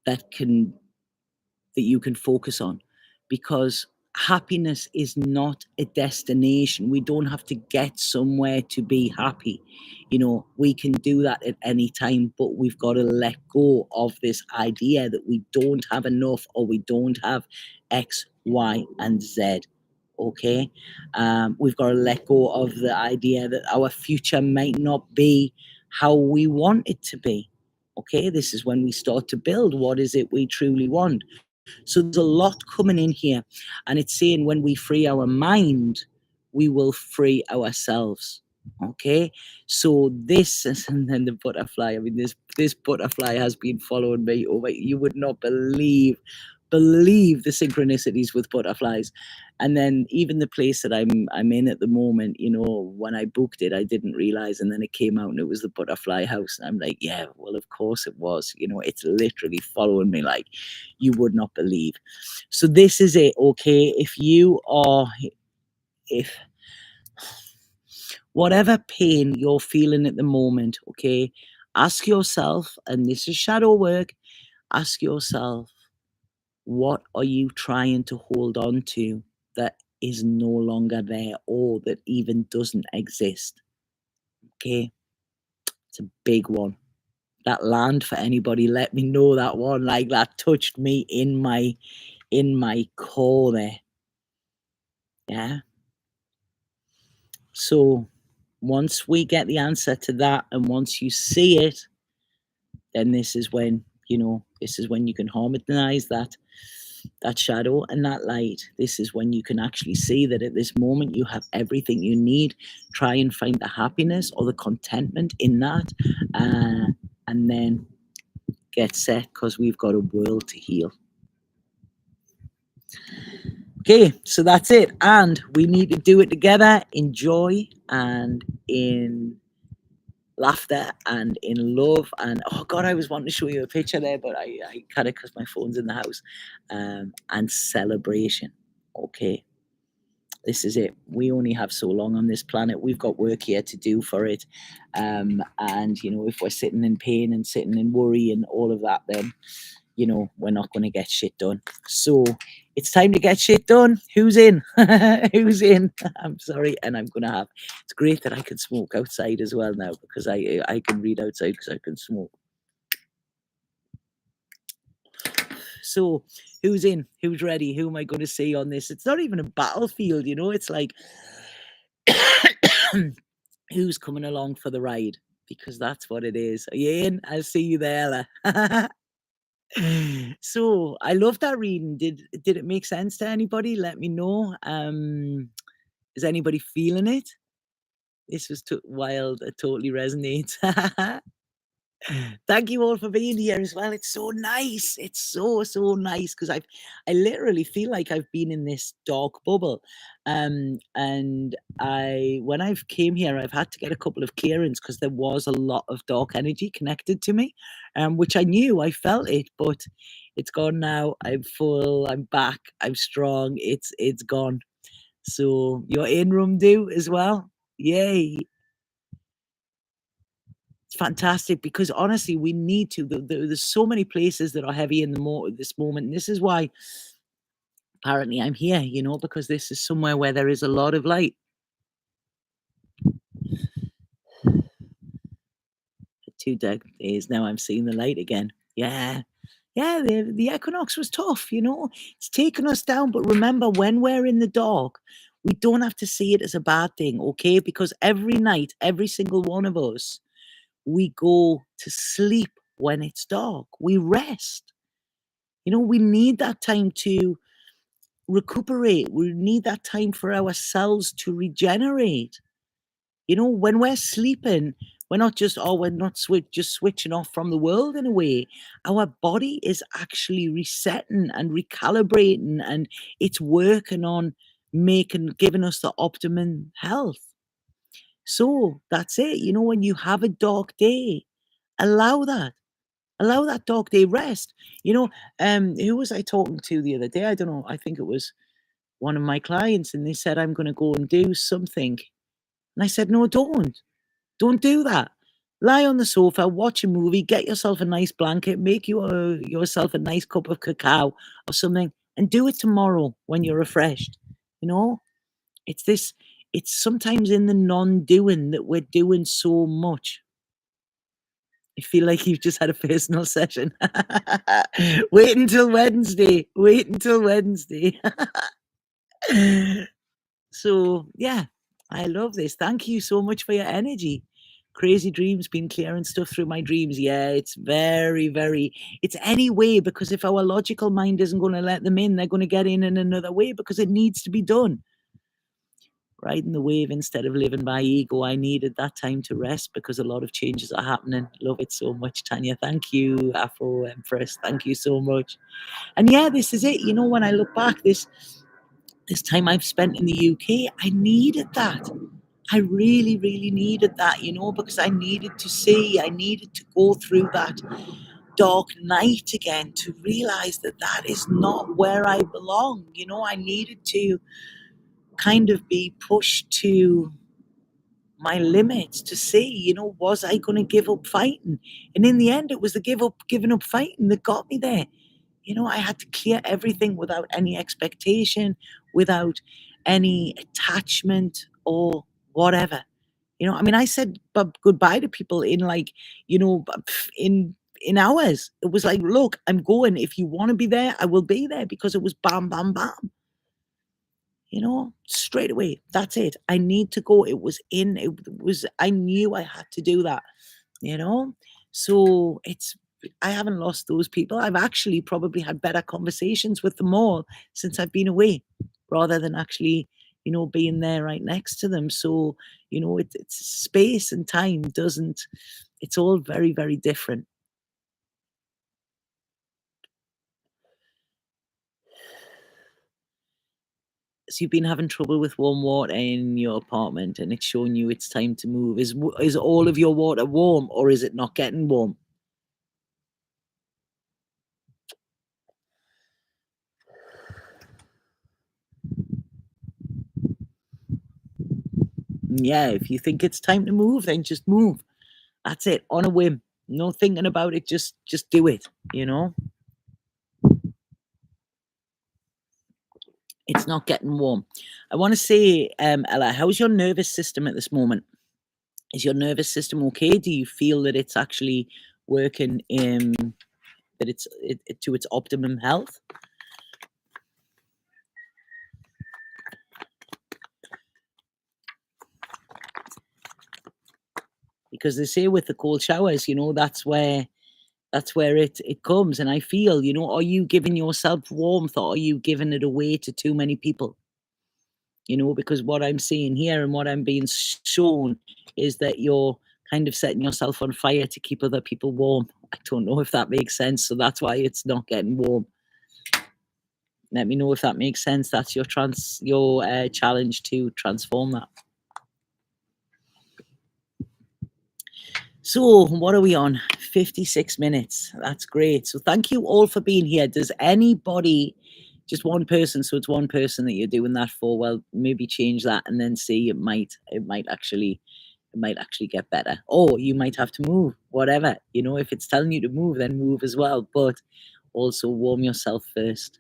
that can that you can focus on, because happiness is not a destination. We don't have to get somewhere to be happy. We can do that at any time, but we've got to let go of this idea that we don't have enough, or we don't have X, Y, and Z. Okay. We've got to let go of the idea that our future might not be how we want it to be. Okay. This is when we start to build what is it we truly want. So there's a lot coming in here. And it's saying when we free our mind, we will free ourselves. Okay. So this is, and then the butterfly. I mean, this butterfly has been following me over. You would not believe the synchronicities with butterflies. And then even the place that I'm in at the moment, when I booked it, I didn't realize, and then it came out and it was the butterfly house, and I'm like, yeah, well, of course it was. It's literally following me like you would not believe. So this is it. Okay, if whatever pain you're feeling at the moment, okay, ask yourself, and this is shadow work, ask yourself, what are you trying to hold on to that is no longer there, or that even doesn't exist? Okay. It's a big one. That land, for anybody, let me know that one. Like, that touched me in my core there. Yeah. So once we get the answer to that, and once you see it, then this is when you can harmonize that shadow and that light. This is when you can actually see that at this moment you have everything you need. Try and find the happiness or the contentment in that, and then get set, because we've got a world to heal. Okay, so that's it, and we need to do it together in joy and in laughter and in love. And oh god, I was wanting to show you a picture there, but I can't, because my phone's in the house. And celebration. Okay, this is it. We only have so long on this planet. We've got work here to do for it. And if we're sitting in pain and sitting in worry and all of that, then we're not going to get shit done. So it's time to get shit done. Who's in? Who's in? I'm sorry. And it's great that I can smoke outside as well now, because I can read outside because I can smoke. So who's in? Who's ready? Who am I going to see on this? It's not even a battlefield, it's like, who's coming along for the ride? Because that's what it is. Are you in? I'll see you there, Ella. So I love that reading. Did it make sense to anybody? Let me know. Is anybody feeling it? This was wild. It totally resonates. Thank you all for being here as well. It's so nice. It's so nice, because I literally feel like I've been in this dark bubble. And when I've came here, I've had to get a couple of clearings, because there was a lot of dark energy connected to me, which I knew, I felt it, but it's gone now. I'm full. I'm back. I'm strong. It's gone. So you're in, room do as well. Yay. It's fantastic, because honestly, we need to. There's so many places that are heavy in this moment. And this is why apparently I'm here, because this is somewhere where there is a lot of light. 2 days now, I'm seeing the light again. Yeah. Yeah, the equinox was tough, It's taken us down. But remember, when we're in the dark, we don't have to see it as a bad thing, okay? Because every night, every single one of us, we go to sleep when it's dark. We rest. We need that time to recuperate. We need that time for ourselves to regenerate. You know, when we're sleeping, we're not just, oh, we're not just switching off from the world in a way. Our body is actually resetting and recalibrating, and it's working on giving us the optimum health. So that's it. You know, when you have a dark day, allow that. Allow that dark day rest. You know, who was I talking to the other day? I don't know. I think it was one of my clients, and they said, I'm going to go and do something. And I said, no, don't. Don't do that. Lie on the sofa, watch a movie, get yourself a nice blanket, make yourself a nice cup of cacao or something, and do it tomorrow when you're refreshed. You know, it's this, it's sometimes in the non doing that we're doing so much. I feel like you've just had a personal session. Wait until Wednesday. Wait until Wednesday. So, yeah, I love this. Thank you so much for your energy. Crazy dreams, been clearing stuff through my dreams. Yeah, it's very, very, it's any way, because if our logical mind isn't going to let them in, they're going to get in another way because it needs to be done. Riding the wave instead of living by ego. I needed that time to rest because a lot of changes are happening. Love it so much, Tanya. Thank you, Afro Empress. Thank you so much. And yeah, this is it. You know, when I look back, this time I've spent in the UK, I needed that. I really, really needed that, you know, because I needed to see, I needed to go through that dark night again to realize that that is not where I belong. You know, I needed to kind of be pushed to my limits to see, you know, was I going to give up fighting? And in the end, it was the giving up fighting that got me there. You know, I had to clear everything without any expectation, without any attachment or whatever. You know, I mean, I said goodbye to people in like, you know, in hours. It was like, look, I'm going. If you want to be there, I will be there, because it was bam, bam, bam. You know, straight away. That's it. I need to go. I knew I had to do that, you know? So I haven't lost those people. I've actually probably had better conversations with them all since I've been away, rather than actually, you know, being there right next to them. So, you know, it's space and time doesn't, it's all very, very different. So you've been having trouble with warm water in your apartment, and it's showing you it's time to move. Is all of your water warm, or is it not getting warm? Yeah, if you think it's time to move, then just move. That's it, on a whim. No thinking about it, just do it, you know? It's not getting warm. I want to say, Ella, how's your nervous system at this moment? Is your nervous system okay? Do you feel that it's actually working that to its optimum health? Because they say with the cold showers, you know, that's where it comes. And I feel, you know, are you giving yourself warmth, or are you giving it away to too many people? You know, because what I'm seeing here and what I'm being shown is that you're kind of setting yourself on fire to keep other people warm. I don't know if that makes sense. So that's why it's not getting warm. Let me know if that makes sense. That's your challenge to transform that. So what are we on? 56 minutes. That's great. So thank you all for being here. Does anybody, just one person, so it's one person that you're doing that for, well, maybe change that and then see, it might actually get better. Or you might have to move, whatever. You know, if it's telling you to move, then move as well. But also warm yourself first.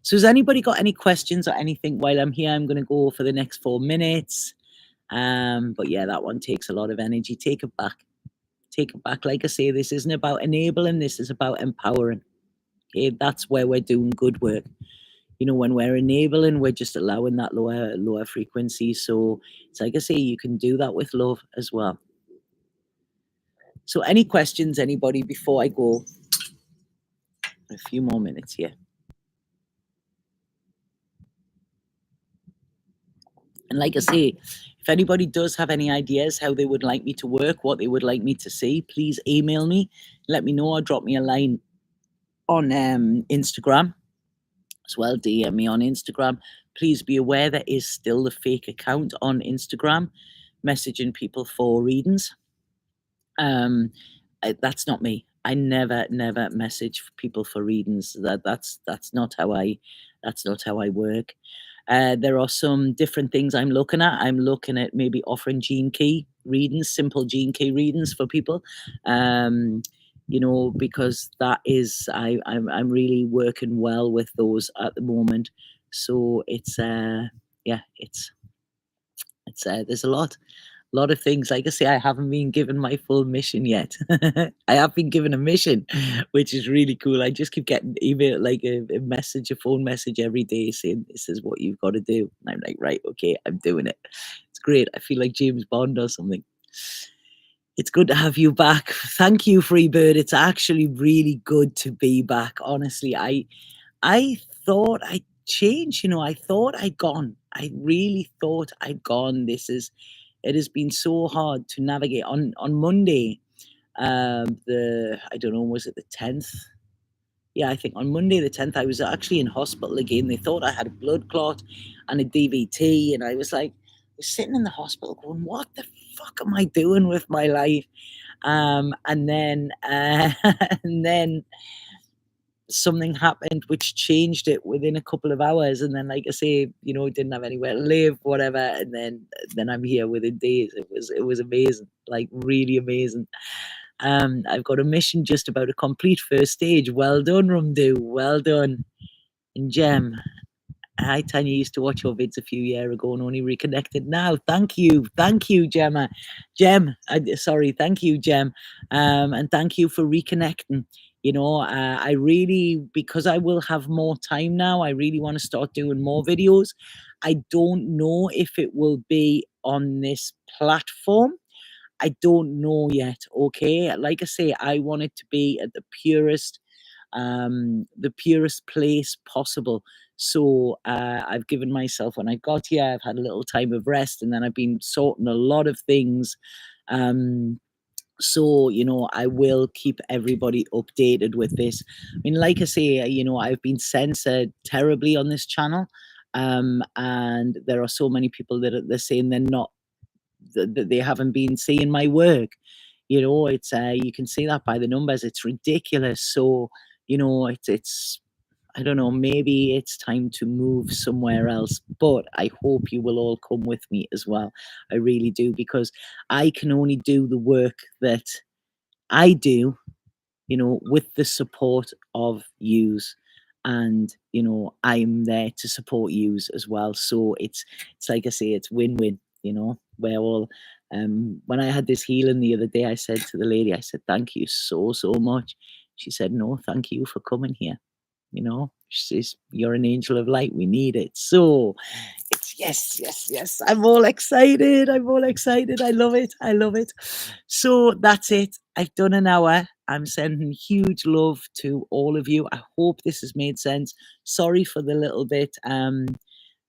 So has anybody got any questions or anything while I'm here? I'm going to go for the next 4 minutes. But yeah, that one takes a lot of energy. Take it back. Take it back. Like I say, this isn't about enabling, this is about empowering. Okay, that's where we're doing good work. You know, when we're enabling, we're just allowing that lower frequency. So it's like I say, you can do that with love as well. So any questions, anybody, before I go? A few more minutes here. And like I say, if anybody does have any ideas how they would like me to work, what they would like me to see, please email me, let me know, or drop me a line on Instagram as well. DM me on Instagram. Please be aware there is still the fake account on Instagram messaging people for readings. That's not me. I never message people for readings. That's not how I work. There are some different things I'm looking at. I'm looking at maybe offering gene key readings, simple gene key readings for people. Because that is I'm really working well with those at the moment. So it's there's a lot of things. Like I say, I haven't been given my full mission yet. I have been given a mission, which is really cool. I just keep getting email, like a phone message every day saying, "This is what you've got to do." And I'm like, right, okay, I'm doing it. It's great. I feel like James Bond or something. It's good to have you back. Thank you, Freebird. It's actually really good to be back. Honestly, I thought I'd changed. I thought I'd gone. I really thought I'd gone. It has been so hard to navigate. On Monday, I don't know, was it the 10th? Yeah, I think on Monday the 10th, I was actually in hospital again. They thought I had a blood clot and a DVT, and I was like, sitting in the hospital going, what the fuck am I doing with my life? And then and then something happened which changed it within a couple of hours, and then, like I say, didn't have anywhere to live, whatever, and then I'm here within days. It was amazing, like really amazing. I've got a mission just about to complete first stage. Well done, Rumdu, well done. And Jem, hi Tanya, used to watch your vids a few years ago and only reconnected now. Thank you, Gemma. Sorry, thank you, Gem. And thank you for reconnecting. I really, because I will have more time now, I really want to start doing more videos. I don't know if it will be on this platform. I don't know yet. Okay, like I say, I want it to be at the purest place possible. So I've given myself, when I got here, I've had a little time of rest, and then I've been sorting a lot of things. So I will keep everybody updated with this. I mean, like I say, I've been censored terribly on this channel, and there are so many people that they're saying that they haven't been seeing my work. It's you can see that by the numbers. It's ridiculous. So it's I don't know, maybe it's time to move somewhere else, but I hope you will all come with me as well. I really do, because I can only do the work that I do, with the support of yous. And, I'm there to support yous as well. So it's like I say, it's win-win, we're all, when I had this healing the other day, I said to the lady, I said, thank you so, so much. She said, no, thank you for coming here. She says, you're an angel of light. We need it. So it's yes. I'm all excited. I love it. So that's it. I've done an hour. I'm sending huge love to all of you. I hope this has made sense. Sorry for the little bit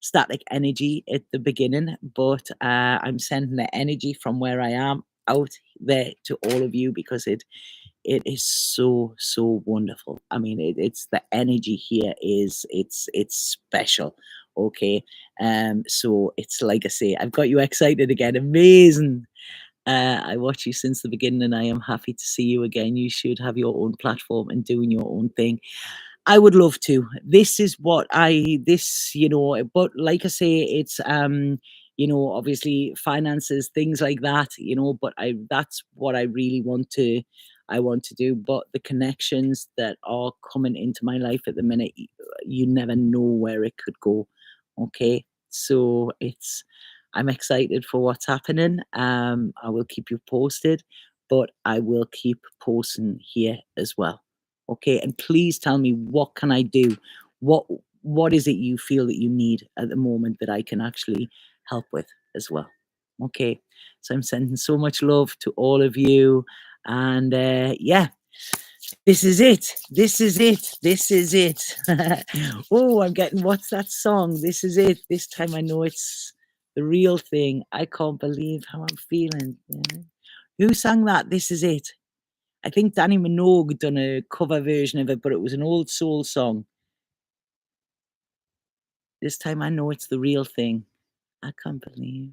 static energy at the beginning, but I'm sending the energy from where I am out there to all of you, because it is so wonderful. I mean, it's the energy here is it's special. Okay, so it's like I say, I've got you excited again. Amazing. I watch you since the beginning, and I am happy to see you again. You should have your own platform and doing your own thing. I would love to. This is what but like I say, it's obviously finances, things like that, but that's what I want to do. But the connections that are coming into my life at the minute, you never know where it could go. Okay. So I'm excited for what's happening. I will keep you posted, but I will keep posting here as well. Okay, and please tell me, what can I do? What is it you feel that you need at the moment that I can actually help with as well? Okay, so I'm sending so much love to all of you, and yeah, this is it. Oh, I'm getting, what's that song? This is it. This time I know it's The Real Thing. I can't believe how I'm feeling. Yeah. Who sang that? This Is It. I think Danny Minogue done a cover version of it, but it was an old soul song. This time I know it's the real thing. I can't believe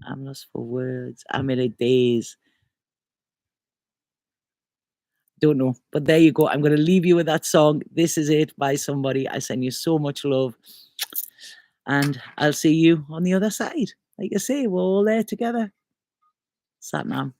I'm lost for words. I'm in a daze. Don't know. But there you go. I'm going to leave you with that song. This Is It by somebody. I send you so much love. And I'll see you on the other side. Like I say, we're all there together. Sat Nam.